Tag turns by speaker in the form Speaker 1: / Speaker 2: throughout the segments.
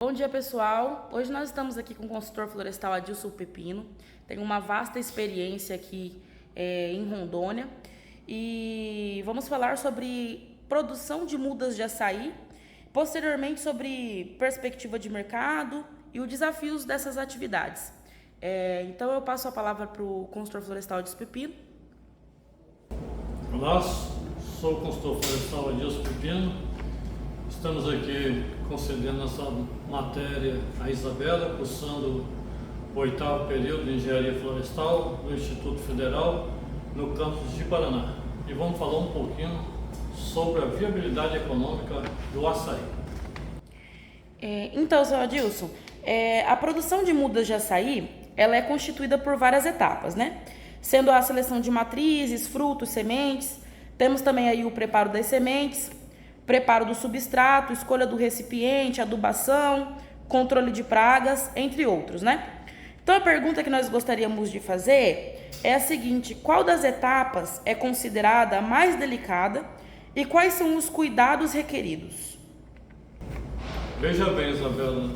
Speaker 1: Bom dia, pessoal. Hoje nós estamos aqui com o consultor florestal Adilson Pepino. Tem uma vasta experiência aqui em Rondônia e vamos falar sobre produção de mudas de açaí, posteriormente sobre perspectiva de mercado e os desafios dessas atividades. Então eu passo a palavra para o consultor florestal Adilson Pepino.
Speaker 2: Olá, sou o consultor florestal Adilson Pepino. Estamos aqui concedendo essa matéria à Isabela, cursando o 8º período de Engenharia Florestal do Instituto Federal, no campus de Paraná. E vamos falar um pouquinho sobre a viabilidade econômica do açaí.
Speaker 1: Então, seu Adilson, a produção de mudas de açaí, ela é constituída por várias etapas, né? Sendo a seleção de matrizes, frutos, sementes, temos também aí o preparo das sementes, preparo do substrato, escolha do recipiente, adubação, controle de pragas, entre outros, né? Então a pergunta que nós gostaríamos de fazer é a seguinte: qual das etapas é considerada a mais delicada e quais são os cuidados requeridos?
Speaker 2: Veja bem, Isabela,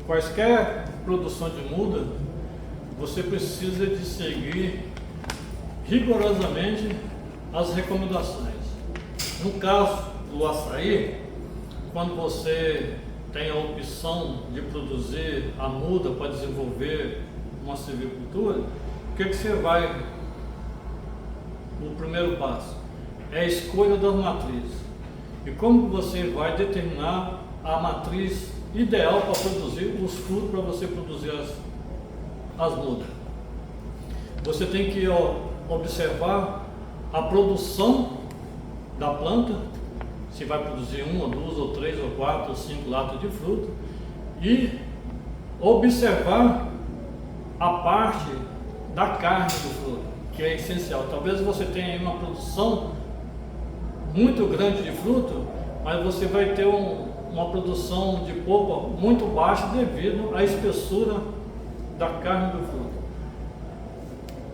Speaker 2: quaisquer produção de muda, você precisa de seguir rigorosamente as recomendações. No caso do açaí, quando você tem a opção de produzir a muda para desenvolver uma silvicultura, o que você vai? O primeiro passo é a escolha das matrizes. E como você vai determinar a matriz ideal para produzir os frutos, para você produzir as mudas? Você tem que observar a produção da planta, se vai produzir 1, ou 2, ou 3, ou 4, ou 5 latas de fruta, e observar a parte da carne do fruto, que é essencial. Talvez você tenha uma produção muito grande de fruto, mas você vai ter uma produção de polpa muito baixa devido à espessura da carne do fruto.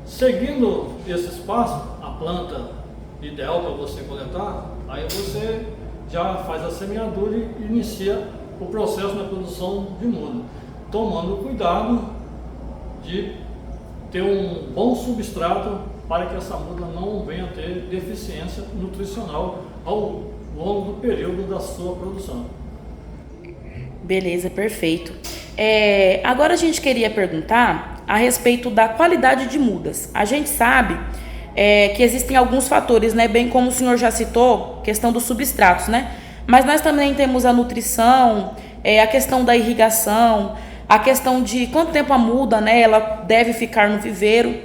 Speaker 2: Seguindo esses passos, a planta ideal para você coletar, aí você já faz a semeadura e inicia o processo na produção de muda, tomando cuidado de ter um bom substrato para que essa muda não venha a ter deficiência nutricional ao longo do período da sua produção.
Speaker 1: Beleza, perfeito. Agora a gente queria perguntar a respeito da qualidade de mudas. A gente sabe que existem alguns fatores, né? Bem como o senhor já citou, questão dos substratos, né? Mas nós também temos a nutrição, a questão da irrigação, a questão de quanto tempo a muda, né? Ela deve ficar no viveiro.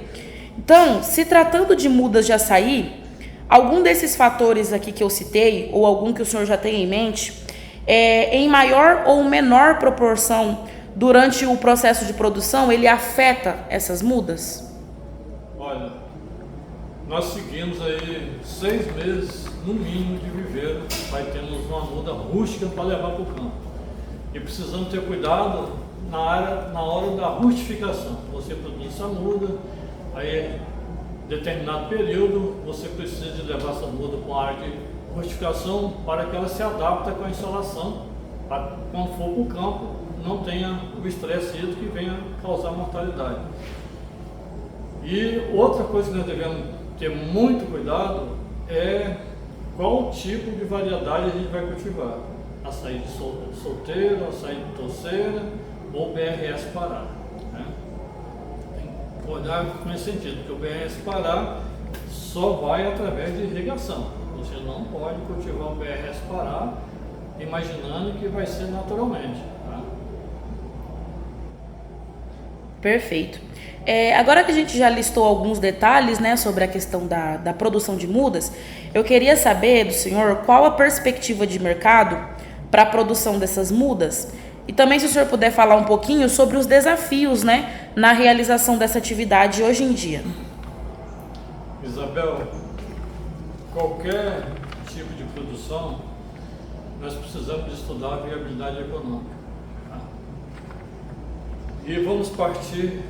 Speaker 1: Então, se tratando de mudas de açaí, algum desses fatores aqui que eu citei, ou algum que o senhor já tem em mente, em maior ou menor proporção durante o processo de produção, ele afeta essas mudas?
Speaker 2: Olha, nós seguimos aí 6 meses no mínimo de viveiro, vai termos uma muda rústica para levar para o campo. E precisamos ter cuidado na hora da rustificação. Você produz essa muda, aí determinado período você precisa de levar essa muda para uma área de rustificação para que ela se adapte com a instalação, para quando for para o campo não tenha o estresse hídrico que venha causar mortalidade. E outra coisa que nós devemos ter muito cuidado é qual tipo de variedade a gente vai cultivar. Açaí de solteiro, açaí de toceira ou BRS Pará, né? Tem que olhar com esse sentido, porque o BRS Pará só vai através de irrigação. Você não pode cultivar o BRS Pará imaginando que vai ser naturalmente, tá?
Speaker 1: Perfeito. Agora que a gente já listou alguns detalhes, né, sobre a questão da produção de mudas, eu queria saber do senhor qual a perspectiva de mercado para a produção dessas mudas e também se o senhor puder falar um pouquinho sobre os desafios, né, na realização dessa atividade hoje em dia.
Speaker 2: Isabel, qualquer tipo de produção, nós precisamos de estudar a viabilidade econômica, tá? E vamos partir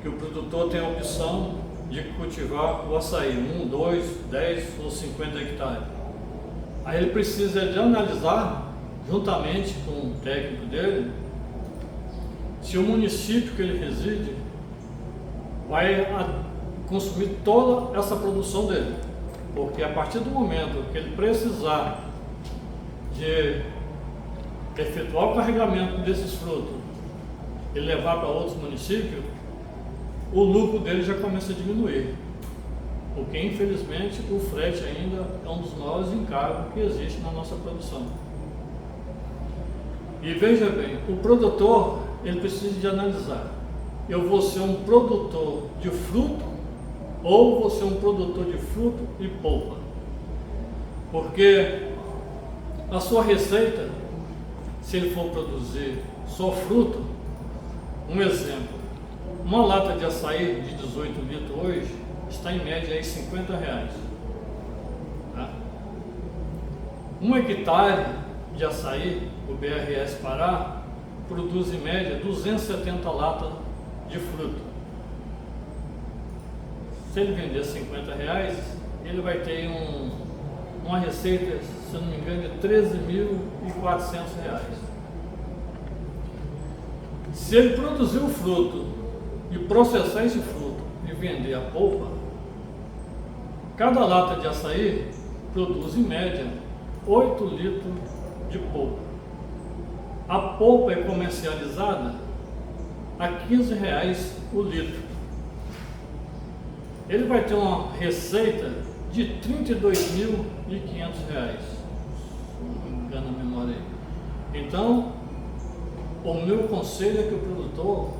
Speaker 2: que o produtor tem a opção de cultivar o açaí, 1, 2, 10 ou 50 hectares. Aí ele precisa de analisar juntamente com o técnico dele, se o município que ele reside vai consumir toda essa produção dele. Porque a partir do momento que ele precisar de efetuar o carregamento desses frutos e levar para outros municípios, o lucro dele já começa a diminuir. Porque, infelizmente, o frete ainda é um dos maiores encargos que existe na nossa produção. E veja bem, o produtor, ele precisa de analisar: eu vou ser um produtor de fruto ou vou ser um produtor de fruto e polpa? Porque a sua receita, se ele for produzir só fruto, um exemplo, uma lata de açaí de 18 litros hoje está em média aí R$50. Tá? 1 hectare de açaí, o BRS Pará, produz em média 270 latas de fruto. Se ele vender R$50, ele vai ter uma receita, se eu não me engano, de R$13.400. Se ele produzir o fruto e processar esse fruto e vender a polpa, cada lata de açaí produz em média 8 litros de polpa. A polpa é comercializada a R$15 o litro. Ele vai ter uma receita de R$32.500, se não me engano a memória aí. Então, o meu conselho é que o produtor,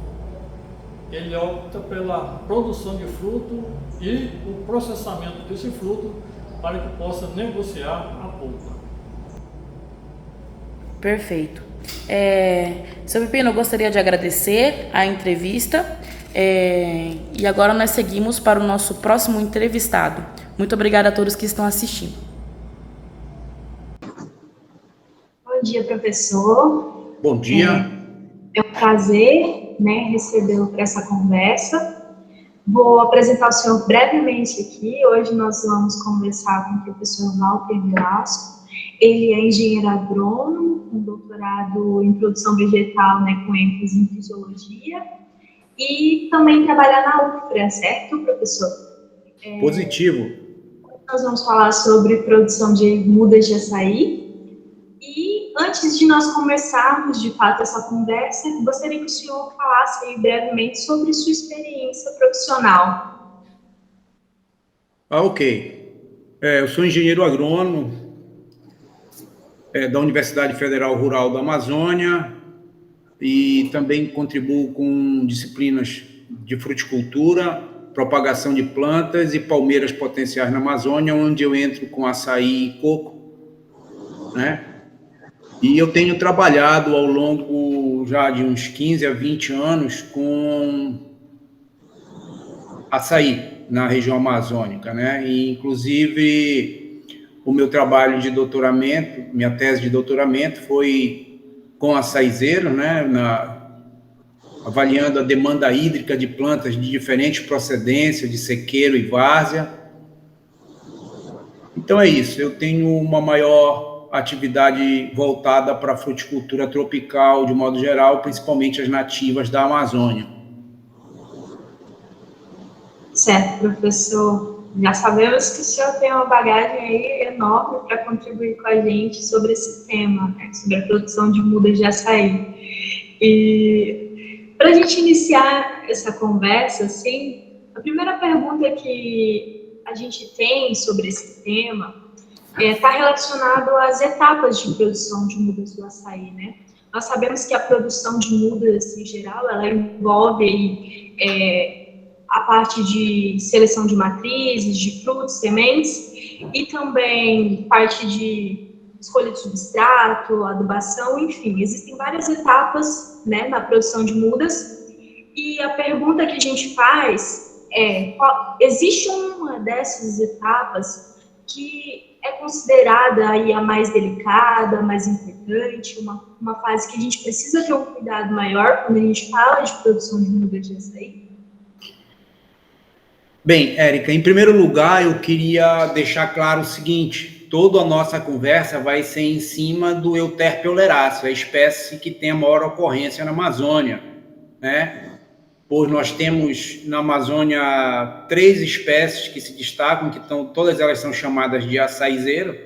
Speaker 2: ele opta pela produção de fruto e o processamento desse fruto para que possa negociar a polpa.
Speaker 1: Perfeito. Seu Pepino, eu gostaria de agradecer a entrevista e agora nós seguimos para o nosso próximo entrevistado. Muito obrigada a todos que estão assistindo.
Speaker 3: Bom dia, professor.
Speaker 4: Bom dia.
Speaker 3: É um prazer, recebê-lo para essa conversa. Vou apresentar o senhor brevemente aqui. Hoje nós vamos conversar com o professor Walter Velasco. Ele é engenheiro agrônomo, com doutorado em produção vegetal, com ênfase em fisiologia, e também trabalha na UFRA, certo, professor?
Speaker 4: Positivo.
Speaker 3: Nós vamos falar sobre produção de mudas de açaí. E antes de nós começarmos, de fato, essa conversa, gostaria que o senhor falasse aí brevemente sobre sua experiência profissional.
Speaker 4: Ok. Eu sou engenheiro agrônomo da Universidade Federal Rural da Amazônia e também contribuo com disciplinas de fruticultura, propagação de plantas e palmeiras potenciais na Amazônia, onde eu entro com açaí e coco, E eu tenho trabalhado ao longo já de uns 15 a 20 anos com açaí na região amazônica, E, inclusive, o meu trabalho de doutoramento, minha tese de doutoramento foi com açaizeiro, avaliando a demanda hídrica de plantas de diferentes procedências, de sequeiro e várzea. Então é isso, eu tenho uma maior atividade voltada para a fruticultura tropical, de modo geral, principalmente as nativas da Amazônia.
Speaker 3: Certo, professor. Já sabemos que o senhor tem uma bagagem aí enorme para contribuir com a gente sobre esse tema, sobre a produção de mudas de açaí. E para a gente iniciar essa conversa, a primeira pergunta que a gente tem sobre esse tema está relacionado às etapas de produção de mudas do açaí, Nós sabemos que a produção de mudas, em geral, ela envolve a parte de seleção de matrizes, de frutos, sementes, e também parte de escolha de substrato, adubação, enfim, existem várias etapas, na produção de mudas, e a pergunta que a gente faz existe uma dessas etapas que é considerada aí a mais delicada, a mais importante, uma fase que a gente precisa ter um cuidado maior quando a gente fala de produção de mudas de açaí?
Speaker 4: Bem, Érica, em primeiro lugar, eu queria deixar claro o seguinte, toda a nossa conversa vai ser em cima do Euterpe oleracea, a espécie que tem a maior ocorrência na Amazônia, né? Pois nós temos na Amazônia 3 espécies que se destacam, todas elas são chamadas de açaizeiro,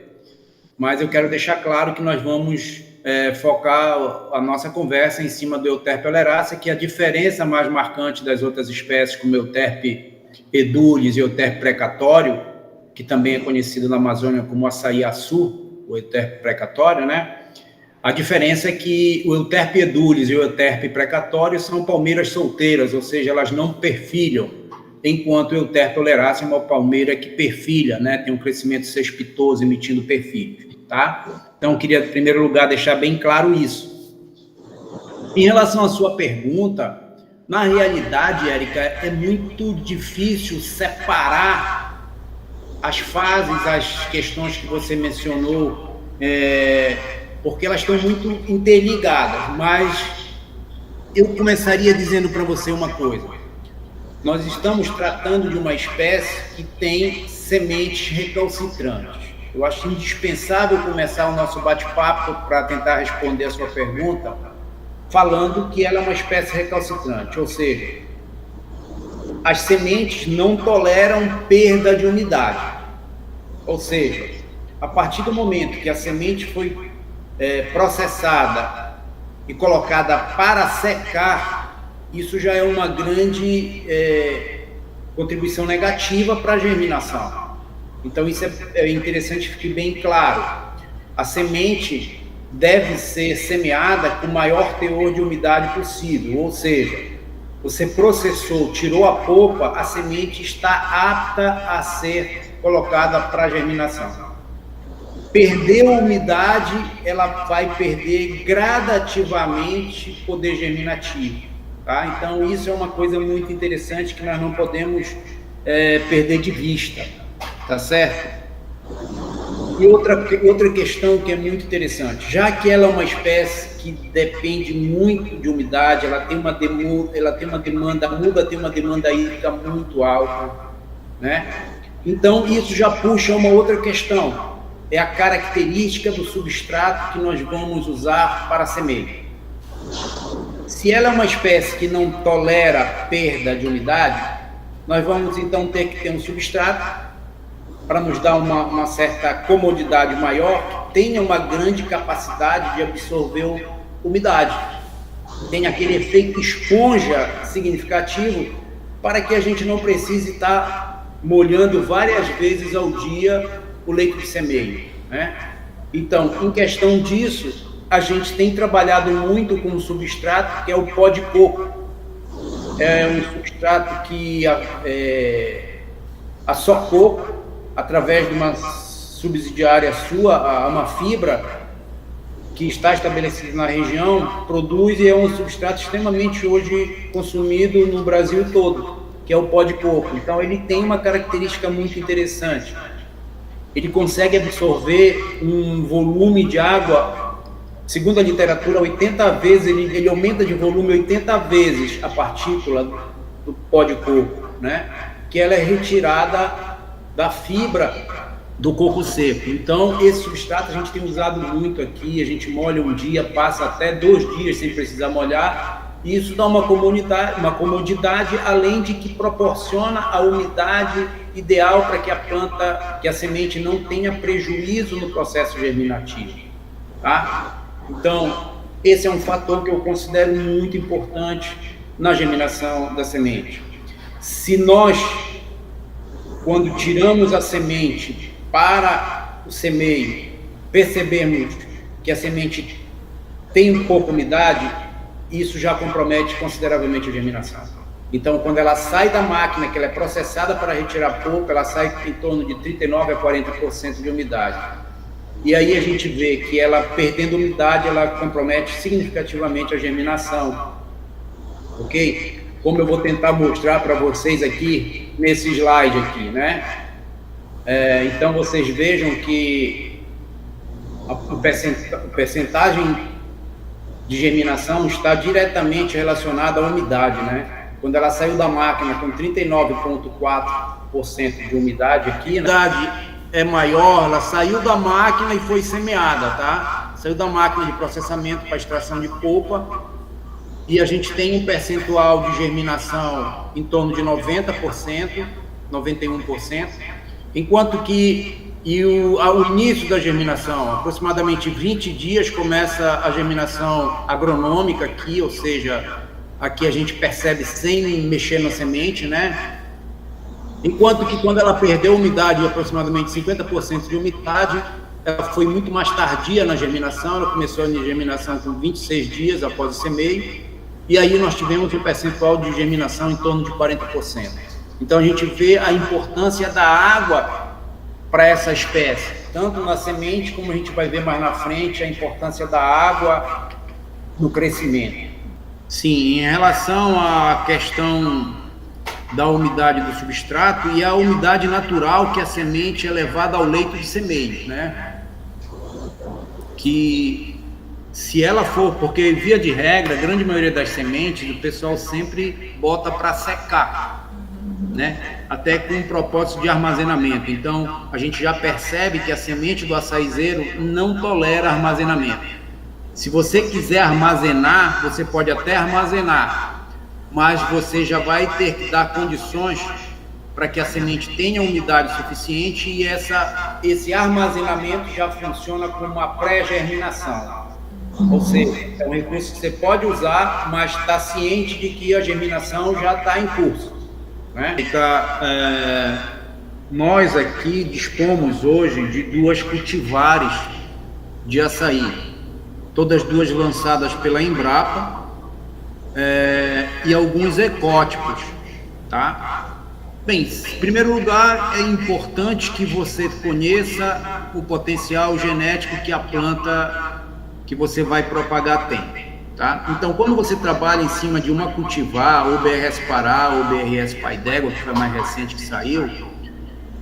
Speaker 4: mas eu quero deixar claro que nós vamos focar a nossa conversa em cima do Euterpe oleracea, que a diferença mais marcante das outras espécies, como Euterpe edulis e Euterpe precatório, que também é conhecido na Amazônia como açaí-açu, o Euterpe precatório, né? A diferença é que o Euterpe edulis e o Euterpe precatório são palmeiras solteiras, ou seja, elas não perfilham, enquanto o Euterpe oleracea é uma palmeira que perfilha, né? Tem um crescimento cespitoso, emitindo perfilhos, tá? Então, eu queria, em primeiro lugar, deixar bem claro isso. Em relação à sua pergunta, na realidade, Érica, é muito difícil separar as fases, as questões que você mencionou, porque elas estão muito interligadas, mas eu começaria dizendo para você uma coisa. Nós estamos tratando de uma espécie que tem sementes recalcitrantes. Eu acho indispensável começar o nosso bate-papo para tentar responder a sua pergunta, falando que ela é uma espécie recalcitrante, ou seja, as sementes não toleram perda de umidade. Ou seja, a partir do momento que a semente foi processada e colocada para secar, isso já é uma grande contribuição negativa para a germinação. Então, isso é interessante que fique bem claro. A semente deve ser semeada com o maior teor de umidade possível, ou seja, você processou, tirou a polpa, a semente está apta a ser colocada para germinação. Perdeu a umidade, ela vai perder gradativamente poder germinativo, tá? Então, isso é uma coisa muito interessante que nós não podemos perder de vista, tá certo? E outra questão que é muito interessante, já que ela é uma espécie que depende muito de umidade, ela tem uma demanda, a muda tem uma demanda hídrica muito alta, né? Então, isso já puxa uma outra questão, é a característica do substrato que nós vamos usar para a semente. Se ela é uma espécie que não tolera perda de umidade, nós vamos então ter que ter um substrato para nos dar uma certa comodidade maior, que tenha uma grande capacidade de absorver umidade, tenha aquele efeito esponja significativo, para que a gente não precise estar molhando várias vezes ao dia o leito de semeio, né? Então, em questão disso, a gente tem trabalhado muito com um substrato que é o pó de coco. É um substrato que a só coco, através de uma subsidiária sua, uma fibra que está estabelecida na região, produz, e é um substrato extremamente hoje consumido no Brasil todo, que é o pó de coco. Então, ele tem uma característica muito interessante. Ele consegue absorver um volume de água, segundo a literatura, 80 vezes, ele aumenta de volume 80 vezes a partícula do pó de coco, né? Que ela é retirada da fibra do coco seco. Então, esse substrato a gente tem usado muito aqui, a gente molha um dia, passa até 2 dias sem precisar molhar, e isso dá uma comodidade, além de que proporciona a umidade ideal para que a planta, que a semente não tenha prejuízo no processo germinativo, tá? Então, esse é um fator que eu considero muito importante na germinação da semente. Se nós, quando tiramos a semente para o semeio, percebermos que a semente tem um pouco de umidade, isso já compromete consideravelmente a germinação. Então, quando ela sai da máquina, que ela é processada para retirar polpa, ela sai em torno de 39% a 40% de umidade. E aí a gente vê que ela, perdendo umidade, ela compromete significativamente a germinação. Ok? Como eu vou tentar mostrar para vocês aqui, nesse slide aqui, né? Então, vocês vejam que a percentagem de germinação está diretamente relacionada à umidade, né? Quando ela saiu da máquina com 39,4% de umidade aqui, a umidade é maior, ela saiu da máquina e foi semeada, tá? Saiu da máquina de processamento para extração de polpa, e a gente tem um percentual de germinação em torno de 90%, 91%, enquanto que o início da germinação, aproximadamente 20 dias, começa a germinação agronômica aqui, ou seja, aqui a gente percebe sem mexer na semente, né? Enquanto que quando ela perdeu umidade, aproximadamente 50% de umidade, ela foi muito mais tardia na germinação, ela começou a germinação com 26 dias após o semeio, e aí nós tivemos um percentual de germinação em torno de 40%. Então a gente vê a importância da água para essa espécie, tanto na semente, como a gente vai ver mais na frente, a importância da água no crescimento. Sim, em relação à questão da umidade do substrato e a umidade natural que a semente é levada ao leito de semeio, né? Que se ela for, porque via de regra, a grande maioria das sementes, o pessoal sempre bota para secar, né? Até com um propósito de armazenamento. Então, a gente já percebe que a semente do açaizeiro não tolera armazenamento. Se você quiser armazenar, você pode até armazenar, mas você já vai ter que dar condições para que a semente tenha umidade suficiente, e esse armazenamento já funciona como uma pré-germinação. Ou seja, é um recurso que você pode usar, mas está ciente de que a germinação já está em curso, né? Nós aqui dispomos hoje de 2 cultivares de açaí, todas duas lançadas pela Embrapa, e alguns ecótipos, tá? Bem, em primeiro lugar, é importante que você conheça o potencial genético que a planta que você vai propagar tem, tá? Então, quando você trabalha em cima de uma cultivar, ou BRS Pará, ou BRS Pai d'Égua, que foi a mais recente que saiu,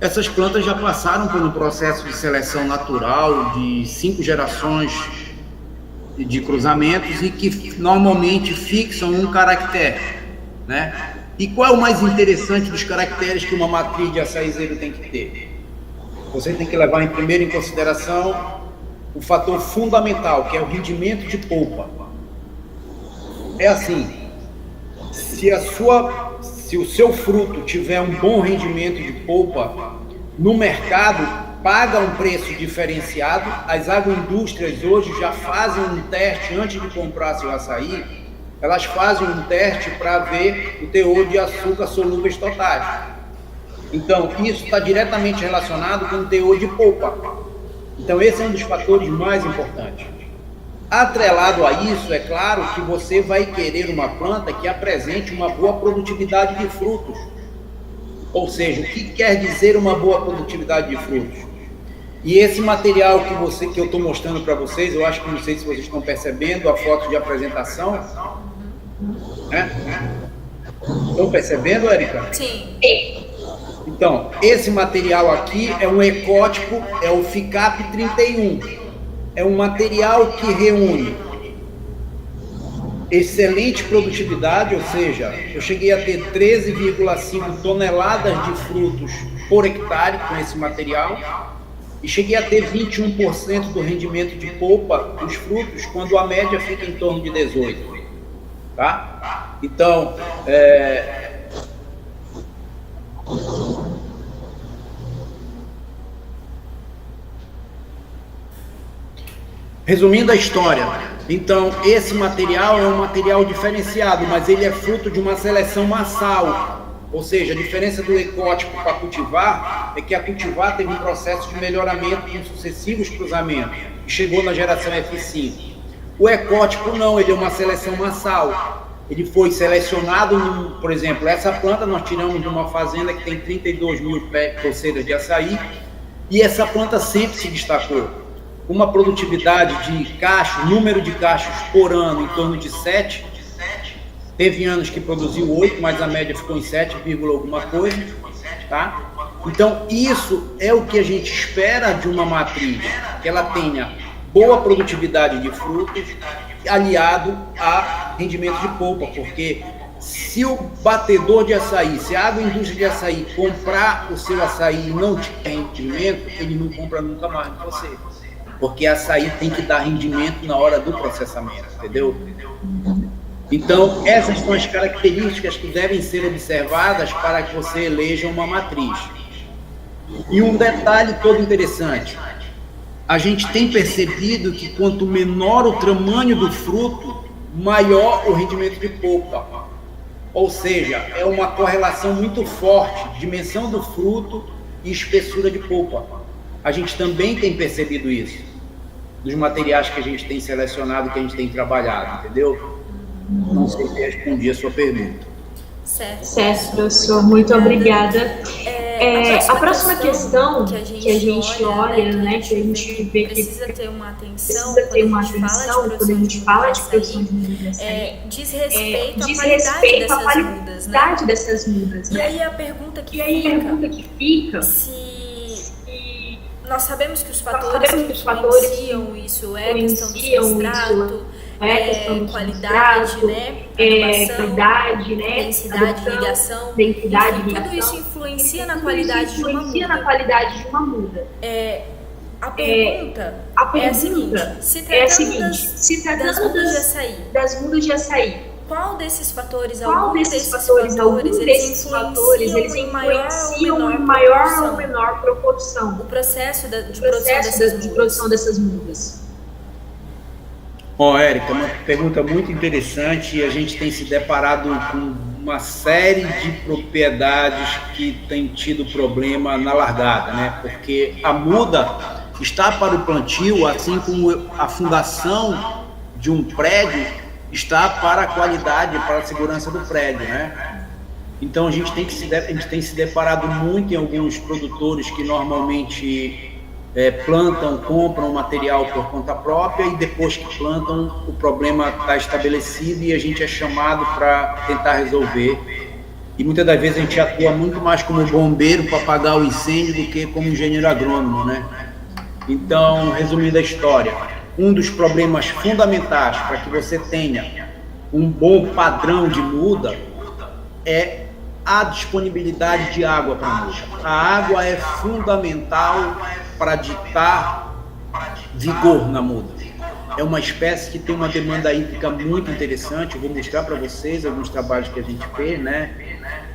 Speaker 4: essas plantas já passaram por um processo de seleção natural de 5 gerações de cruzamentos, e que normalmente fixam um caractere, né? E qual é o mais interessante dos caracteres que uma matriz de açaizeiro tem que ter? Você tem que levar em consideração o fator fundamental, que é o rendimento de polpa. É assim, se o seu fruto tiver um bom rendimento de polpa, no mercado paga um preço diferenciado. As agroindústrias hoje já fazem um teste antes de comprar seu açaí. Elas fazem um teste para ver o teor de açúcar solúveis totais. Então, isso está diretamente relacionado com o teor de polpa. Então, esse é um dos fatores mais importantes. Atrelado a isso, é claro que você vai querer uma planta que apresente uma boa produtividade de frutos. Ou seja, o que quer dizer uma boa produtividade de frutos? E esse material que eu estou mostrando para vocês, eu acho que não sei se vocês estão percebendo a foto de apresentação. Né? Estão percebendo, Érica?
Speaker 5: Sim.
Speaker 4: Então, esse material aqui é um ecótipo, é o FICAP 31. É um material que reúne excelente produtividade, ou seja, eu cheguei a ter 13,5 toneladas de frutos por hectare com esse material, e cheguei a ter 21% do rendimento de polpa dos frutos, quando a média fica em torno de 18%. Tá? Então, resumindo a história, então esse material é um material diferenciado, mas ele é fruto de uma seleção massal. Ou seja, a diferença do ecótipo para cultivar é que a cultivar teve um processo de melhoramento com sucessivos cruzamentos e chegou na geração F5. O ecótipo não, ele é uma seleção massal. Ele foi selecionado, por exemplo, essa planta nós tiramos de uma fazenda que tem 32 mil poceiras de açaí, e essa planta sempre se destacou. Uma produtividade de cachos, número de cachos por ano em torno de 7. Teve anos que produziu 8, mas a média ficou em 7, alguma coisa, tá? Então, isso é o que a gente espera de uma matriz, que ela tenha boa produtividade de frutos, aliado a rendimento de polpa, porque Se o batedor de açaí, se a agroindústria de açaí comprar o seu açaí e não tiver rendimento, ele não compra nunca mais de você. Porque açaí tem que dar rendimento na hora do processamento, entendeu? Então, essas são as características que devem ser observadas para que você eleja uma matriz. E um detalhe todo interessante, a gente tem percebido que quanto menor o tamanho do fruto, maior o rendimento de polpa. Ou seja, é uma correlação muito forte, dimensão do fruto e espessura de polpa. A gente também tem percebido isso, dos materiais que a gente tem selecionado, que a gente tem trabalhado, entendeu? Não sei se respondi a sua pergunta.
Speaker 3: Certo, professor, muito obrigada. A próxima questão que a gente olha, né, que a gente vê que
Speaker 5: precisa ter uma atenção
Speaker 3: quando a gente fala de produção de mudas de açaí,
Speaker 5: diz respeito à qualidade dessas mudas, né? E aí a pergunta que fica, se nós sabemos que os fatores que influenciam isso é a questão do substrato, qualidade, né?
Speaker 3: Qualidade, né?
Speaker 5: Densidade de ligação. Tudo isso influencia na qualidade de uma muda. A pergunta é a seguinte: se tratando das mudas de açaí, qual desses fatores, alguns desses fatores, eles influenciam em maior ou menor proporção o processo de produção dessas mudas?
Speaker 4: Érica, uma pergunta muito interessante, e a gente tem se deparado com uma série de propriedades que têm tido problema na largada, né? Porque a muda está para o plantio, assim como a fundação de um prédio está para a qualidade, para a segurança do prédio, né? Então a gente tem se deparado muito em alguns produtores que normalmente plantam, compram material por conta própria, e depois que plantam o problema está estabelecido e a gente é chamado para tentar resolver. E muitas das vezes a gente atua muito mais como bombeiro para apagar o incêndio do que como engenheiro agrônomo, né? Então, resumindo a história, um dos problemas fundamentais para que você tenha um bom padrão de muda é a disponibilidade de água para a muda. A água é fundamental para ditar vigor na muda. É uma espécie que tem uma demanda hídrica muito interessante. Eu vou mostrar para vocês alguns trabalhos que a gente fez, né?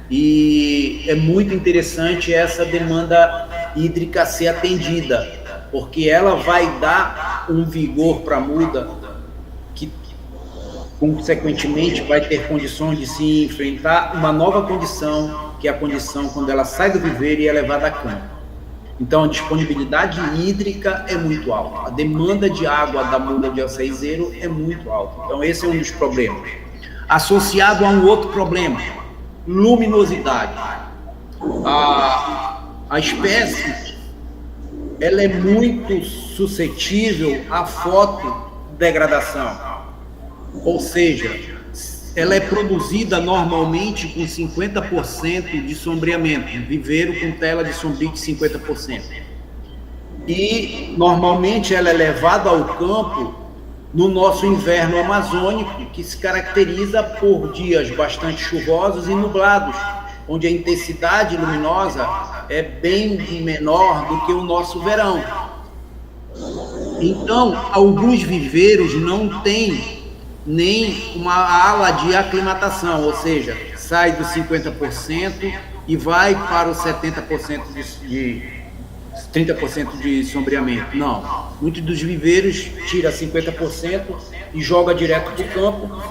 Speaker 4: E é muito interessante essa demanda hídrica ser atendida, porque ela vai dar um vigor para a muda que, consequentemente, vai ter condições de se enfrentar uma nova condição, que é a condição quando ela sai do viveiro e é levada a campo. Então, a disponibilidade hídrica é muito alta. A demanda de água da muda de açaizeiro é muito alta. Então, esse é um dos problemas. Associado a um outro problema, luminosidade. A espécie, ela é muito suscetível à fotodegradação. Ou seja, ela é produzida normalmente com 50% de sombreamento, viveiro com tela de sombrio de 50%. E normalmente ela é levada ao campo no nosso inverno amazônico, que se caracteriza por dias bastante chuvosos e nublados, onde a intensidade luminosa é bem menor do que o nosso verão. Então, alguns viveiros não têm nem uma ala de aclimatação, ou seja, sai dos 50% e vai para os 70% de 30% de sombreamento. Não, muitos dos viveiros tira 50% e joga direto para o campo,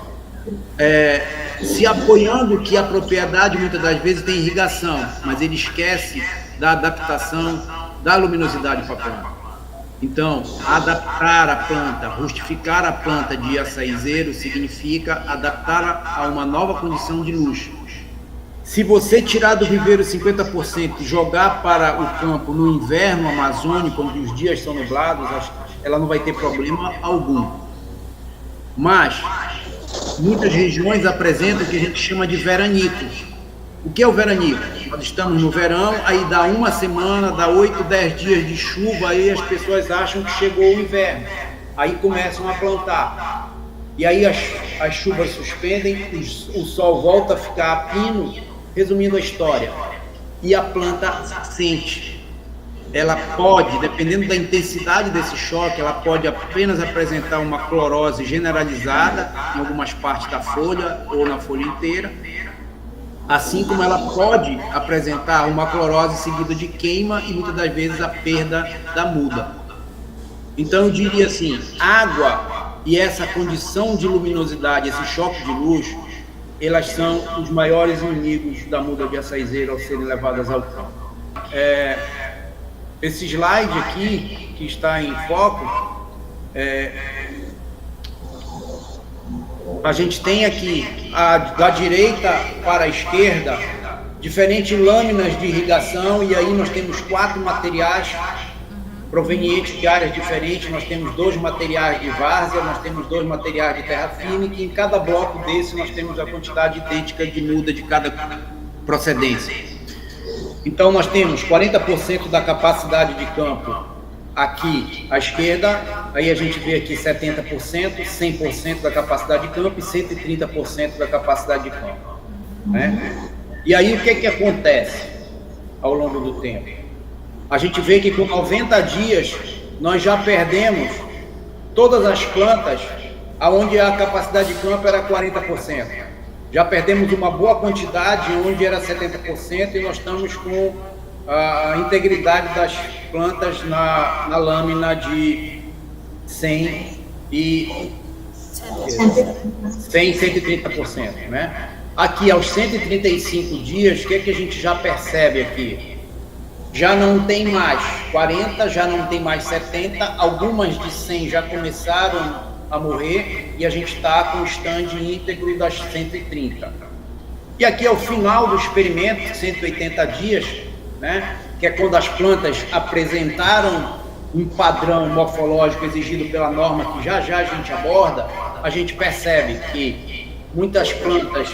Speaker 4: se apoiando que a propriedade muitas das vezes tem irrigação, mas ele esquece da adaptação da luminosidade para a planta. Então, adaptar a planta, rustificar a planta de açaizeiro significa adaptar a uma nova condição de luz. Se você tirar do viveiro 50% e jogar para o campo no inverno amazônico, onde os dias são nublados, ela não vai ter problema algum. Mas muitas regiões apresentam o que a gente chama de veranico. O que é o veranico? Nós estamos no verão, aí dá uma semana, dá 8, 10 dias de chuva, aí as pessoas acham que chegou o inverno. Aí começam a plantar. e aí as chuvas suspendem, o sol volta a ficar a pino, resumindo a história. E a planta sente. Ela pode, dependendo da intensidade desse choque, ela pode apenas apresentar uma clorose generalizada em algumas partes da folha ou na folha inteira, assim como ela pode apresentar uma clorose seguida de queima e muitas das vezes a perda da muda. Então eu diria assim, água e essa condição de luminosidade, esse choque de luz, elas são os maiores inimigos da muda de açaizeira ao serem levadas ao campo. Esse slide aqui, que está em foco, a gente tem aqui, da direita para a esquerda, diferentes lâminas de irrigação, e aí nós temos 4 materiais provenientes de áreas diferentes. Nós temos 2 materiais de várzea, nós temos 2 materiais de terra firme, que em cada bloco desse nós temos a quantidade idêntica de muda de cada procedência. Então nós temos 40% da capacidade de campo aqui à esquerda, aí a gente vê aqui 70%, 100% da capacidade de campo e 130% da capacidade de campo, né? E aí o que acontece ao longo do tempo? A gente vê que com 90 dias nós já perdemos todas as plantas onde a capacidade de campo era 40%. Já perdemos uma boa quantidade onde era 70% e nós estamos com a integridade das plantas na lâmina de 100 e 130%, né? Aqui aos 135 dias, o que a gente já percebe aqui? Já não tem mais 40, já não tem mais 70, algumas de 100 já começaram a morrer e a gente está com o stand íntegro das 130. E aqui é o final do experimento, 180 dias, né? Que é quando as plantas apresentaram um padrão morfológico exigido pela norma que já a gente aborda. A gente percebe que muitas plantas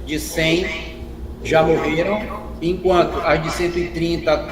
Speaker 4: de 100 já morreram, enquanto as de 130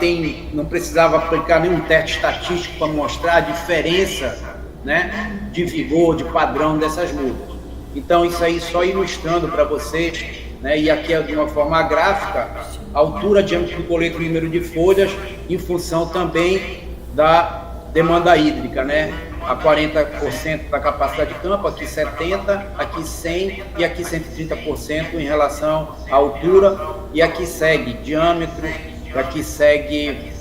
Speaker 4: não precisava aplicar nenhum teste estatístico para mostrar a diferença, né, de vigor, de padrão dessas mudas. Então isso aí só ilustrando para vocês, né, e aqui é de uma forma gráfica, a altura, diâmetro do coleto, número de folhas, em função também da demanda hídrica, né? A 40% da capacidade de campo, aqui 70%, aqui 100% e aqui 130% em relação à altura, e aqui segue diâmetro, aqui segue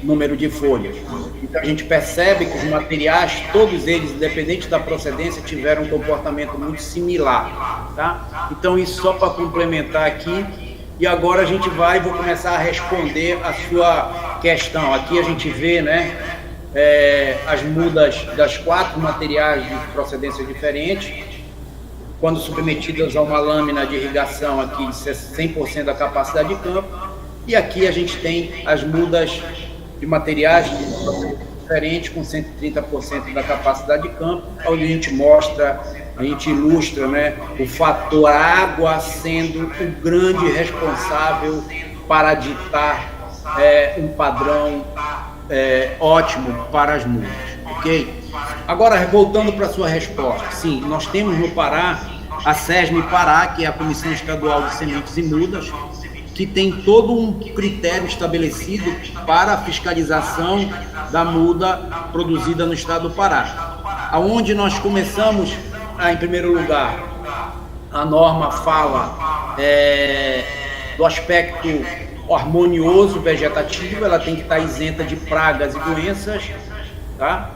Speaker 4: número de folhas. Então a gente percebe que os materiais, todos eles, independente da procedência, tiveram um comportamento muito similar, tá? Então isso só para complementar aqui, e agora a gente vou começar a responder a sua questão. Aqui a gente vê, né, as mudas das 4 materiais de procedência diferentes, quando submetidas a uma lâmina de irrigação aqui de 100% da capacidade de campo, e aqui a gente tem as mudas de materiais de procedência diferentes com 130% da capacidade de campo, onde a gente mostra, a gente ilustra, né, o fator água sendo o grande responsável para ditar um padrão ótimo para as mudas, ok? Agora, voltando para a sua resposta, sim, nós temos no Pará a SESME Pará, que é a Comissão Estadual de Sementes e Mudas, que tem todo um critério estabelecido para a fiscalização da muda produzida no estado do Pará. Aonde nós começamos, em primeiro lugar, a norma fala do aspecto harmonioso vegetativo, ela tem que estar isenta de pragas e doenças, tá?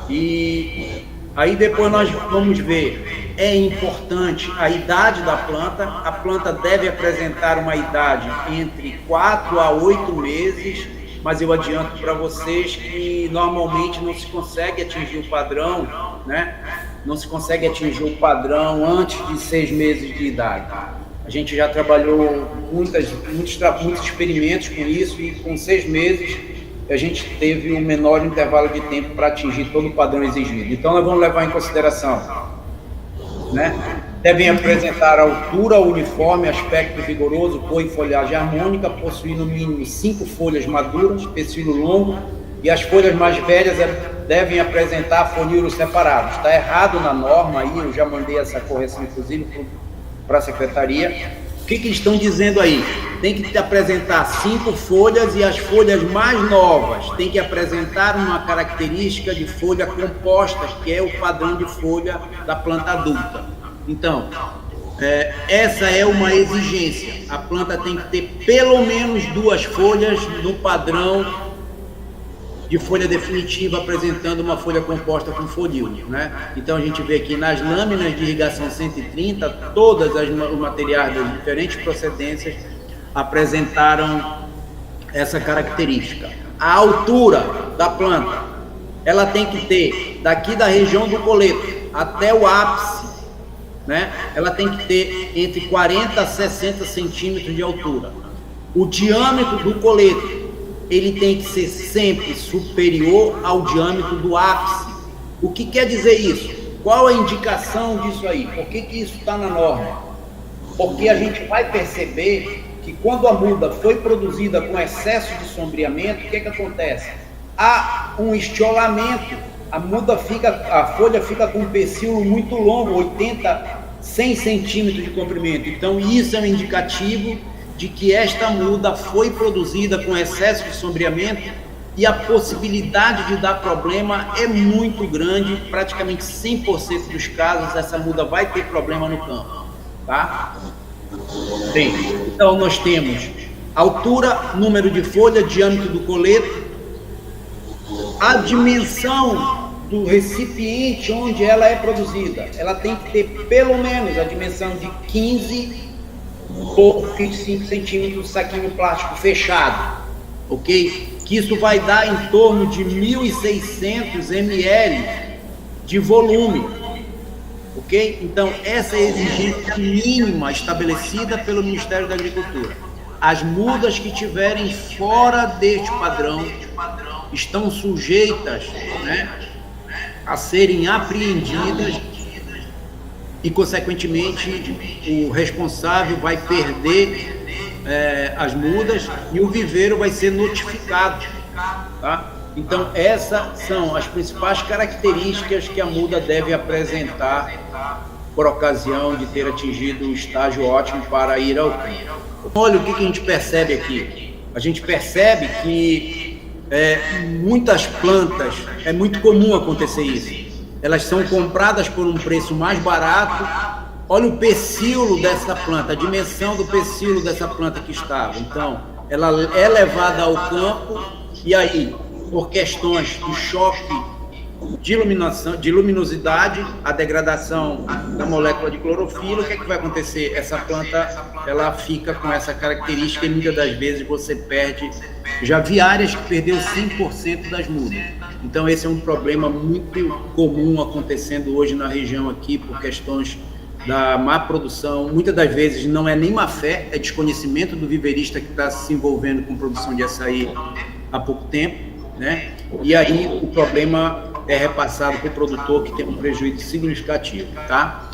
Speaker 4: E aí depois nós vamos ver, é importante a idade da planta. A planta deve apresentar uma idade entre 4 a 8 meses, mas eu adianto para vocês que normalmente não se consegue atingir o padrão, né? Não se consegue atingir o padrão antes de 6 meses de idade. A gente já trabalhou muitos experimentos com isso, e com 6 meses a gente teve o menor intervalo de tempo para atingir todo o padrão exigido. Então nós vamos levar em consideração, né? Devem apresentar altura uniforme, aspecto vigoroso, cor e folhagem harmônica, possuir no mínimo 5 folhas maduras, pecíolo longo, e as folhas mais velhas devem apresentar foliões separados. Está errado na norma aí, eu já mandei essa correção, inclusive, para a secretaria. O que eles estão dizendo aí? Tem que apresentar 5 folhas e as folhas mais novas tem que apresentar uma característica de folha composta, que é o padrão de folha da planta adulta. Então, essa é uma exigência. A planta tem que ter pelo menos 2 folhas no padrão de folha definitiva, apresentando uma folha composta com folíolo, né? Então a gente vê aqui nas lâminas de irrigação 130, todas os materiais das diferentes procedências apresentaram essa característica. A altura da planta, ela tem que ter, daqui da região do coleto até o ápice, né? Ela tem que ter entre 40 a 60 centímetros de altura. O diâmetro do coleto, ele tem que ser sempre superior ao diâmetro do ápice. O que quer dizer isso? Qual a indicação disso aí? Por que isso está na norma? Porque a gente vai perceber que quando a muda foi produzida com excesso de sombreamento, o que acontece? Há um estiolamento, a folha fica com um pecíolo muito longo, 80, 100 centímetros de comprimento. Então isso é um indicativo de que esta muda foi produzida com excesso de sombreamento e a possibilidade de dar problema é muito grande, praticamente 100% dos casos essa muda vai ter problema no campo, tá? Bem, então nós temos altura, número de folha, diâmetro do coleto, a dimensão do recipiente onde ela é produzida, ela tem que ter pelo menos a dimensão de 15 ou 25 centímetros de saquinho plástico fechado, ok? Que isso vai dar em torno de 1.600 ml de volume, ok? Então, essa é a exigência mínima estabelecida pelo Ministério da Agricultura. As mudas que tiverem fora deste padrão estão sujeitas, né, a serem apreendidas e, consequentemente, o responsável vai perder as mudas e o viveiro vai ser notificado, tá? Então, essas são as principais características que a muda deve apresentar por ocasião de ter atingido o estágio ótimo para ir ao campo. Olha o que a gente percebe aqui. A gente percebe que muitas plantas, é muito comum acontecer isso. Elas são compradas por um preço mais barato. Olha o pecíolo dessa planta, a dimensão do pecíolo dessa planta que estava. Então, ela é levada ao campo e aí, por questões de choque, de iluminação, de luminosidade, a degradação da molécula de clorofila, o que é que vai acontecer? Essa planta, ela fica com essa característica e muitas das vezes você perde. Já vi áreas que perdeu 100% das mudas. Então esse é um problema muito comum acontecendo hoje na região aqui por questões da má produção. Muitas das vezes não é nem má fé, é desconhecimento do viveirista que está se envolvendo com produção de açaí há pouco tempo, né? E aí o problema é repassado para o produtor, que tem um prejuízo significativo, tá?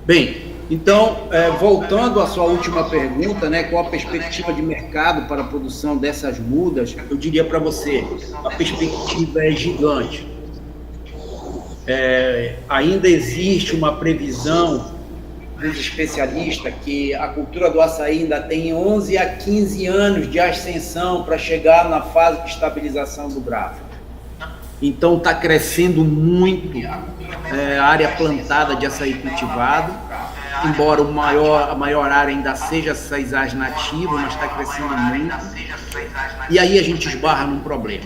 Speaker 4: Bem, então, voltando à sua última pergunta, né, qual a perspectiva de mercado para a produção dessas mudas, eu diria para você, a perspectiva é gigante. Ainda existe uma previsão dos especialistas que a cultura do açaí ainda tem 11 a 15 anos de ascensão para chegar na fase de estabilização do gráfico. Então está crescendo muito a área plantada de açaí cultivado, embora a maior área ainda seja açaizás nativo, mas está crescendo muito. E aí a gente esbarra num problema,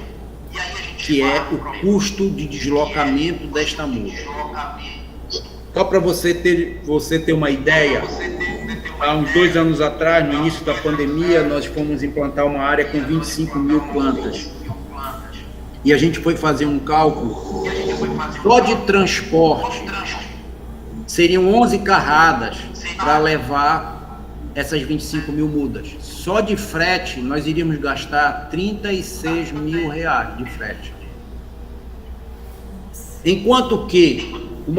Speaker 4: que é o custo de deslocamento desta muda. Só para você ter uma ideia, há uns 2 anos atrás, no início da pandemia, nós fomos implantar uma área com 25 mil plantas. E a gente foi fazer um cálculo, só de transporte, seriam 11 carradas para levar essas 25 mil mudas. Só de frete, nós iríamos gastar R$36 mil de frete. Enquanto que um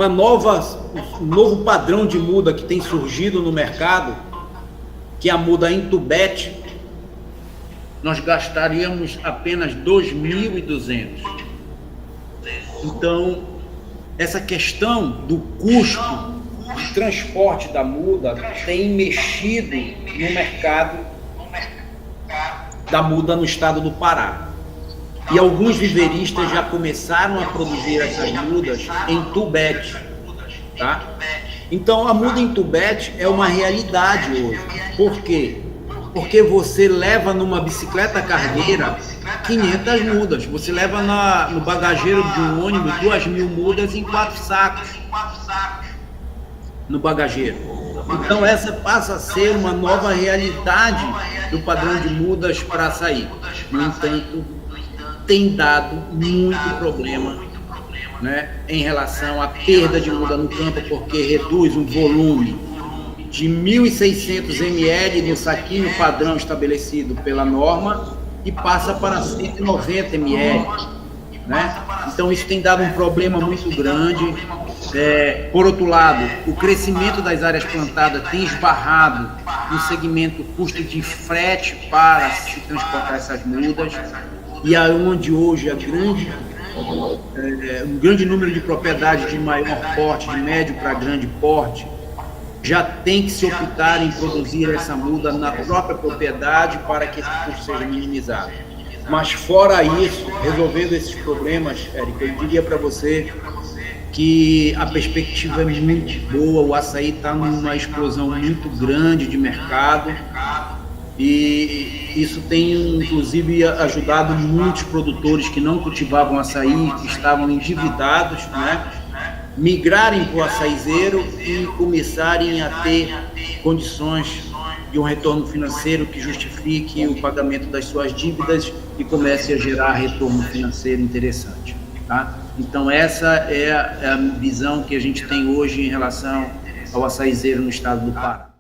Speaker 4: novo padrão de muda que tem surgido no mercado, que é a muda Intubet, nós gastaríamos apenas 2.200. Então, essa questão do custo de transporte da muda tem mexido no mercado da muda no estado do Pará. E alguns viveristas já começaram a produzir essas mudas em tubete, tá? Então, a muda em tubete é uma realidade hoje. Por quê? Porque você leva numa bicicleta cargueira 500 mudas. Você leva no bagageiro de um ônibus 2.000 mudas em 4 sacos no bagageiro. Então, essa passa a ser uma nova realidade do padrão de mudas para açaí. No entanto, tem dado muito problema, né, em relação à perda de muda no campo, porque reduz um volume de 1.600 ml no saquinho padrão estabelecido pela norma e passa para 190 ml, né? Então isso tem dado um problema muito grande. Por outro lado, o crescimento das áreas plantadas tem esbarrado no segmento custo de frete para se transportar essas mudas, e aonde hoje um grande número de propriedades de maior porte, de médio para grande porte, já tem que se optar em produzir essa muda na própria propriedade para que esse custo seja minimizado. Mas fora isso, resolvendo esses problemas, Érica, eu diria para você que a perspectiva é muito boa, o açaí está numa explosão muito grande de mercado, e isso tem inclusive ajudado muitos produtores que não cultivavam açaí, que estavam endividados, né, migrarem para o açaizeiro e começarem a ter condições de um retorno financeiro que justifique o pagamento das suas dívidas e comece a gerar retorno financeiro interessante, tá? Então essa é a visão que a gente tem hoje em relação ao açaizeiro no estado do Pará.